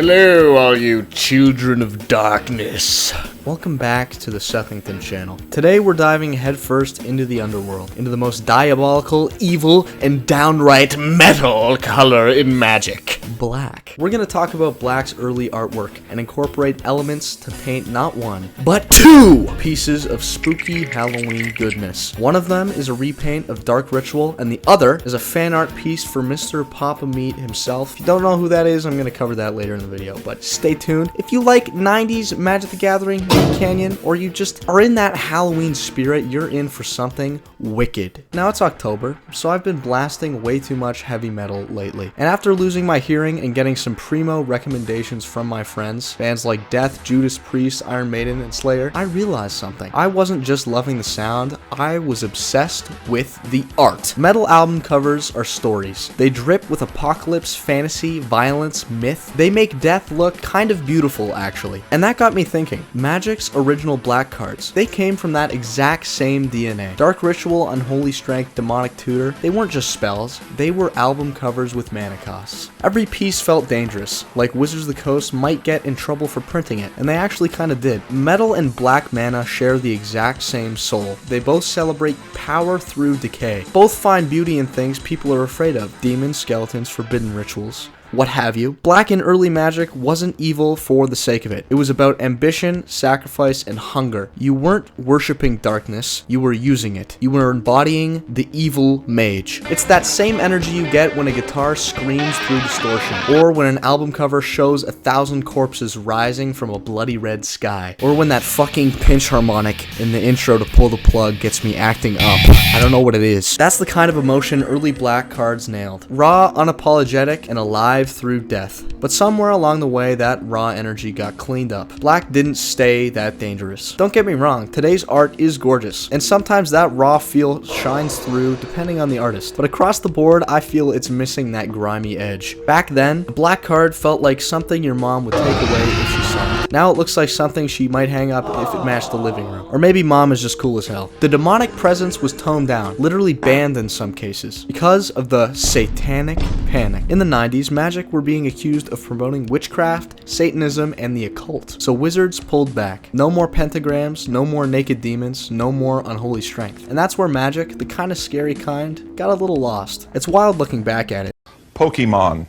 Hello, all you children of darkness. Welcome back to the Sethington channel. Today we're diving headfirst into the underworld, into the most diabolical, evil, and downright metal color in magic, black. We're gonna talk about Black's early artwork and incorporate elements to paint not one, but two pieces of spooky Halloween goodness. One of them is a repaint of Dark Ritual, and the other is a fan art piece for Mr. Papa Meat himself. If you don't know who that is, I'm gonna cover that later in the video, but stay tuned. If you like 90s Magic the Gathering, Meatcanyon, or you just are in that Halloween spirit, you're in for something wicked. Now it's October, so I've been blasting way too much heavy metal lately. And after losing my hearing and getting some primo recommendations from my friends, bands like Death, Judas Priest, Iron Maiden, and Slayer, I realized something. I wasn't just loving the sound, I was obsessed with the art. Metal album covers are stories. They drip with apocalypse, fantasy, violence, myth. They make death look kind of beautiful, actually. And that got me thinking. Magic's original black cards, they came from that exact same DNA. Dark Ritual, Unholy Strength, Demonic Tutor, they weren't just spells, they were album covers with mana costs. Every piece felt dangerous, like Wizards of the Coast might get in trouble for printing it, and they actually kinda did. Metal and black mana share the exact same soul. They both celebrate power through decay. Both find beauty in things people are afraid of. Demons, skeletons, forbidden rituals, what have you. Black in early Magic wasn't evil for the sake of it. It was about ambition, sacrifice, and hunger. You weren't worshipping darkness, you were using it. You were embodying the evil mage. It's that same energy you get when a guitar screams through distortion, or when an album cover shows 1,000 corpses rising from a bloody red sky, or when that fucking pinch harmonic in the intro to Pull the Plug gets me acting up. I don't know what it is. That's the kind of emotion early black cards nailed. Raw, unapologetic, and alive through death. But somewhere along the way, that raw energy got cleaned up. Black didn't stay that dangerous. Don't get me wrong, today's art is gorgeous, and sometimes that raw feel shines through depending on the artist. But across the board, I feel it's missing that grimy edge. Back then, a black card felt like something your mom would take away if she saw it. Now it looks like something she might hang up if it matched the living room. Or maybe mom is just cool as hell. The demonic presence was toned down, literally banned in some cases, because of the satanic panic. In the 90s, Magic were being accused of promoting witchcraft, Satanism, and the occult. So Wizards pulled back. No more pentagrams, no more naked demons, no more unholy strength. And that's where Magic, the kind of scary kind, got a little lost. It's wild looking back at it. Pokemon.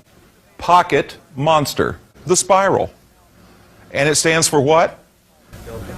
Pocket Monster. The Spiral. And it stands for what?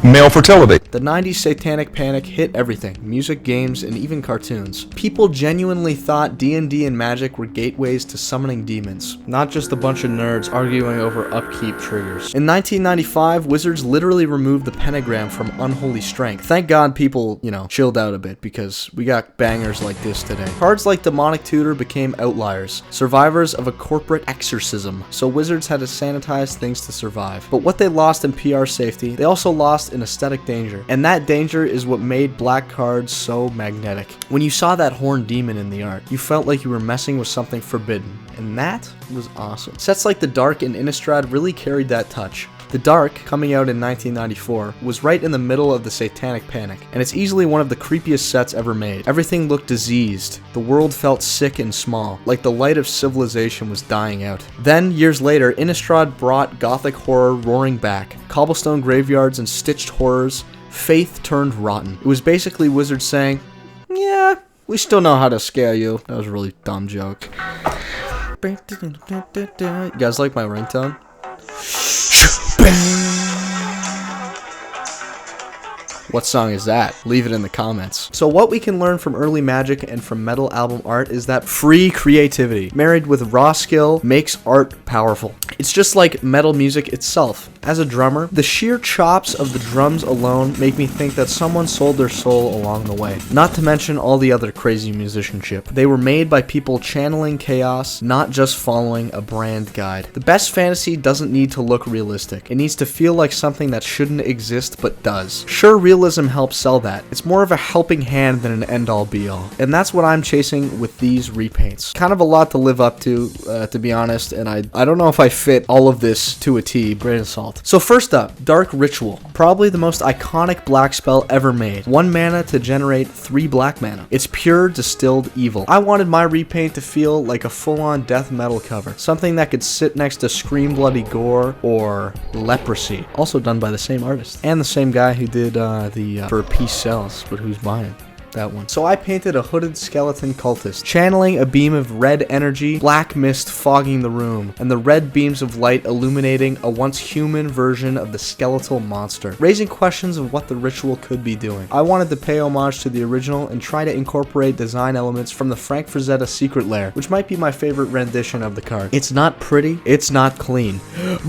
Male fertility. The 90s satanic panic hit everything, music, games, and even cartoons. People genuinely thought D&D and Magic were gateways to summoning demons, not just a bunch of nerds arguing over upkeep triggers. In 1995, Wizards literally removed the pentagram from Unholy Strength. Thank God people, chilled out a bit, because we got bangers like this today. Cards like Demonic Tutor became outliers, survivors of a corporate exorcism, so Wizards had to sanitize things to survive. But what they lost in PR safety, they also lost in aesthetic danger, and that danger is what made black cards so magnetic. When you saw that horned demon in the art, you felt like you were messing with something forbidden, and that was awesome. Sets like the Dark and Innistrad really carried that touch. The Dark, coming out in 1994, was right in the middle of the satanic panic, and it's easily one of the creepiest sets ever made. Everything looked diseased, the world felt sick and small, like the light of civilization was dying out. Then, years later, Innistrad brought gothic horror roaring back. Cobblestone graveyards and stitched horrors, faith turned rotten. It was basically Wizards saying, yeah, we still know how to scare you. That was a really dumb joke. You guys like my ringtone? What song is that? Leave it in the comments. So what we can learn from early Magic and from metal album art is that free creativity, married with raw skill, makes art powerful. It's just like metal music itself. As a drummer, the sheer chops of the drums alone make me think that someone sold their soul along the way. Not to mention all the other crazy musicianship. They were made by people channeling chaos, not just following a brand guide. The best fantasy doesn't need to look realistic. It needs to feel like something that shouldn't exist but does. Sure, realism helps sell that. It's more of a helping hand than an end-all be-all. And that's what I'm chasing with these repaints. Kind of a lot to live up to be honest, and I don't know if I fit all of this to a T. Grain of salt. fault. So first up, Dark Ritual. Probably the most iconic black spell ever made. 1 mana to generate 3 black mana. It's pure distilled evil. I wanted my repaint to feel like a full-on death metal cover. Something that could sit next to Scream Bloody Gore or Leprosy. Also done by the same artist. And the same guy who did For Peace Sells, but who's buying that one. So I painted a hooded skeleton cultist, channeling a beam of red energy, black mist fogging the room, and the red beams of light illuminating a once human version of the skeletal monster, raising questions of what the ritual could be doing. I wanted to pay homage to the original and try to incorporate design elements from the Frank Frazetta Secret Lair, which might be my favorite rendition of the card. It's not pretty, it's not clean,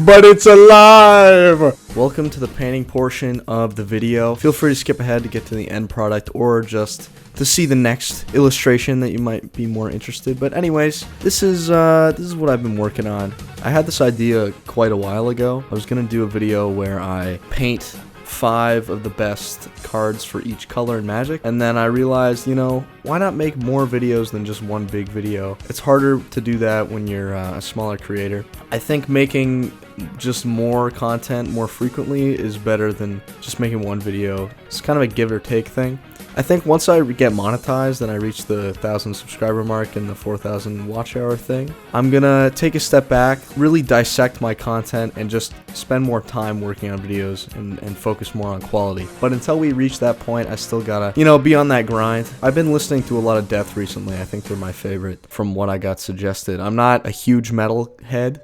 but it's alive! Welcome to the painting portion of the video. Feel free to skip ahead to get to the end product or just to see the next illustration that you might be more interested. But anyways, this is what I've been working on. I had this idea quite a while ago. I was gonna do a video where I paint 5 of the best cards for each color in Magic, and then I realized, you know, why not make more videos than just one big video? It's harder to do that when you're a smaller creator. I think making just more content more frequently is better than just making one video. It's kind of a give or take thing. I think once I get monetized and I reach the 1,000 subscriber mark and the 4,000 watch hour thing, I'm gonna take a step back, really dissect my content, and just spend more time working on videos and focus more on quality. But until we reach that point, I still gotta, you know, be on that grind. I've been listening to a lot of Death recently. I think they're my favorite from what I got suggested. I'm not a huge metal head,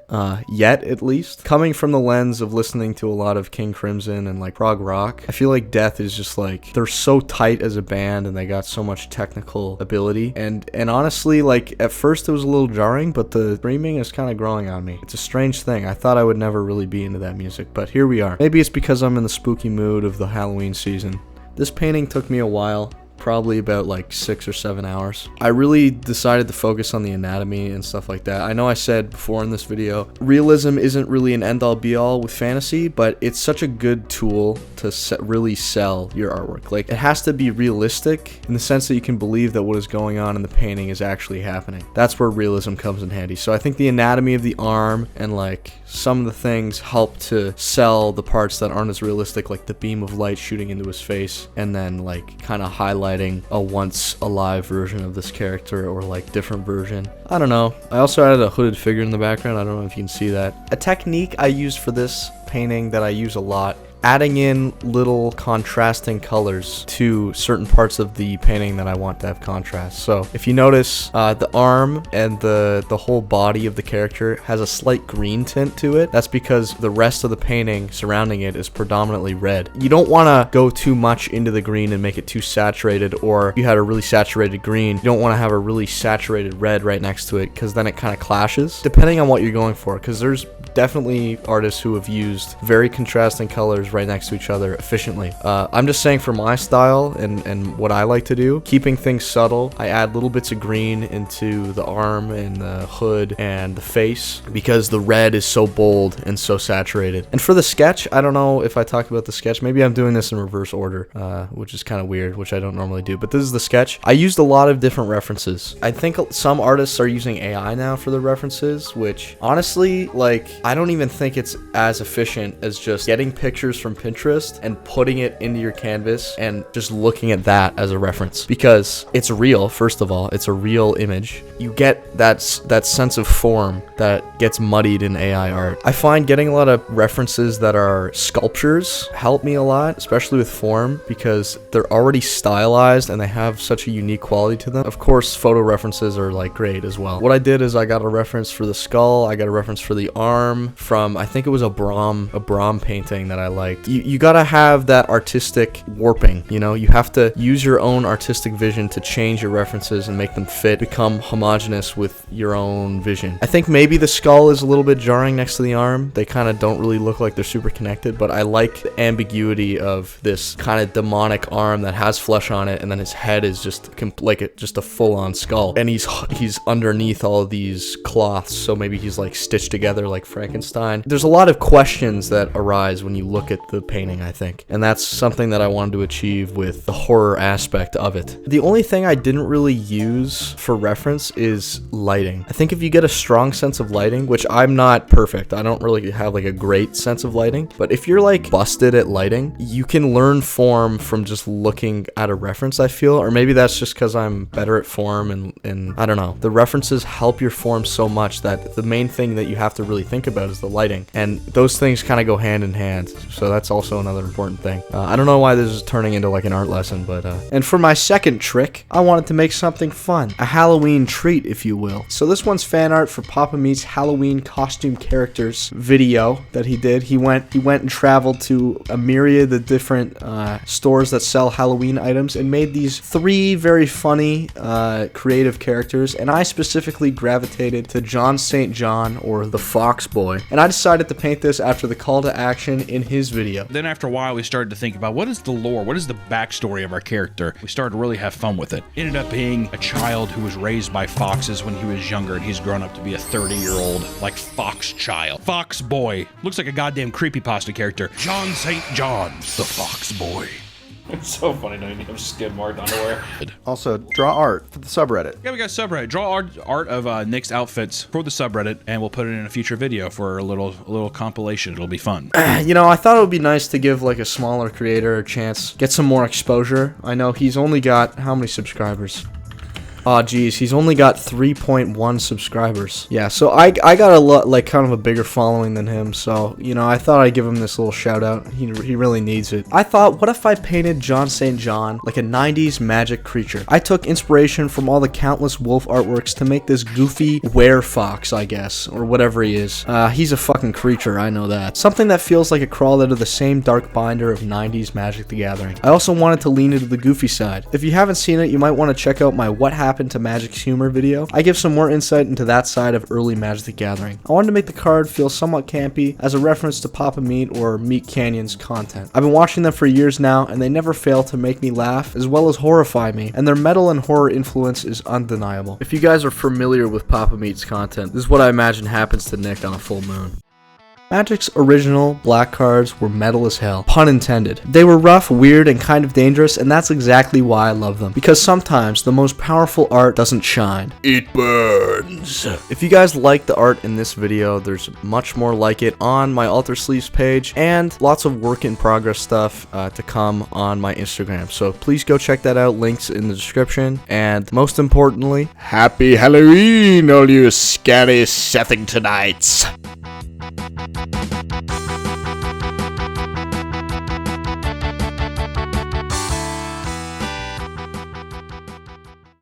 yet at least. Coming from the lens of listening to a lot of King Crimson and like prog rock, I feel like Death is just like, they're so tight as a band and they got so much technical ability, and honestly, like at first it was a little jarring, but the screaming is kind of growing on me. It's a strange thing. I thought I would never really be into that music, but here we are. Maybe it's because I'm in the spooky mood of the Halloween season. This painting took me a while, probably about like 6 or 7 hours. I really decided to focus on the anatomy and stuff like that. I know I said before in this video, realism isn't really an end-all be-all with fantasy, but it's such a good tool to really sell your artwork. Like, it has to be realistic in the sense that you can believe that what is going on in the painting is actually happening. That's where realism comes in handy. So I think the anatomy of the arm and like some of the things help to sell the parts that aren't as realistic, like the beam of light shooting into his face and then like kind of highlighting a once alive version of this character, or like different version. I don't know. I also added a hooded figure in the background. I don't know if you can see that. A technique I use for this painting that I use a lot, adding in little contrasting colors to certain parts of the painting that I want to have contrast. So if you notice, the arm and the whole body of the character has a slight green tint to it. That's because the rest of the painting surrounding it is predominantly red. You don't want to go too much into the green and make it too saturated, or if you had a really saturated green, you don't want to have a really saturated red right next to it, because then it kind of clashes, depending on what you're going for, because there's definitely artists who have used very contrasting colors right next to each other efficiently. I'm just saying for my style and what I like to do, keeping things subtle, I add little bits of green into the arm and the hood and the face because the red is so bold and so saturated. And for the sketch, I don't know if I talked about the sketch. Maybe I'm doing this in reverse order, which is kind of weird, which I don't normally do. But this is the sketch. I used a lot of different references. I think some artists are using AI now for the references, which honestly, like, I don't even think it's as efficient as just getting pictures from Pinterest and putting it into your canvas and just looking at that as a reference, because it's real. First of all, it's a real image. You get that sense of form that gets muddied in AI art. I find getting a lot of references that are sculptures help me a lot, especially with form, because they're already stylized and they have such a unique quality to them. Of course, photo references are like great as well. What I did is I got a reference for the skull, I got a reference for the arm from, I think it was a Brahm painting that I liked. You gotta have that artistic warping, you know? You have to use your own artistic vision to change your references and make them fit, become homogenous with your own vision. I think maybe the skull is a little bit jarring next to the arm. They kind of don't really look like they're super connected, but I like the ambiguity of this kind of demonic arm that has flesh on it, and then his head is just just a full-on skull, and he's underneath all of these cloths, so maybe he's like stitched together like Frankenstein. There's a lot of questions that arise when you look at the painting, I think. And that's something that I wanted to achieve with the horror aspect of it. The only thing I didn't really use for reference is lighting. I think if you get a strong sense of lighting, which I'm not perfect, I don't really have like a great sense of lighting, but if you're like busted at lighting, you can learn form from just looking at a reference, I feel. Or maybe that's just because I'm better at form and I don't know. The references help your form so much that the main thing that you have to really think about is the lighting. And those things kind of go hand in hand. So that's also another important thing. I don't know why this is turning into like an art lesson, but and for my second trick, I wanted to make something fun. A Halloween treat, if you will. So this one's fan art for Papa Meat's Halloween costume characters video that he did. He went and traveled to a myriad of different stores that sell Halloween items and made these 3 very funny creative characters, and I specifically gravitated to John St. John, or the Fox Boy, and I decided to paint this after the call to action in his video. Then after a while we started to think about what is the lore, what is the backstory of our character. We started to really have fun with it. Ended up being a child who was raised by foxes when he was younger, and he's grown up to be a 30-year-old like fox child. Fox Boy. Looks like a goddamn creepypasta character. John St. John, the Fox Boy. It's so funny knowing you have skid marked underwear. Also, draw art for the subreddit. Yeah, we got a subreddit. Draw art of Nick's outfits for the subreddit, and we'll put it in a future video for a little compilation. It'll be fun. You know, I thought it would be nice to give like a smaller creator a chance, get some more exposure. I know he's only got how many subscribers? Oh geez, he's only got 3.1 subscribers. Yeah, so I got a lot, like kind of a bigger following than him, so, you know, I thought I'd give him this little shout out. He really needs it. I thought, what if I painted John St. John like a 90s magic creature? I took inspiration from all the countless wolf artworks to make this goofy werefox, I guess, or whatever he is. He's a fucking creature, I know that. Something that feels like it crawled out of the same dark binder of 90s Magic the Gathering. I also wanted to lean into the goofy side. If you haven't seen it, you might want to check out my What Happened to Magic's Humor video. I give some more insight into that side of early Magic the Gathering. I wanted to make the card feel somewhat campy as a reference to Papa Meat or Meatcanyon's content. I've been watching them for years now, and they never fail to make me laugh as well as horrify me, and their metal and horror influence is undeniable. If you guys are familiar with Papa Meat's content, this is what I imagine happens to Nick on a full moon. Magic's original black cards were metal as hell, pun intended. They were rough, weird, and kind of dangerous, and that's exactly why I love them. Because sometimes the most powerful art doesn't shine. It burns. If you guys like the art in this video, there's much more like it on my Alter Sleeves page, and lots of work in progress stuff to come on my Instagram. So please go check that out, links in the description, and most importantly, happy Halloween, all you scary Sethingtonites.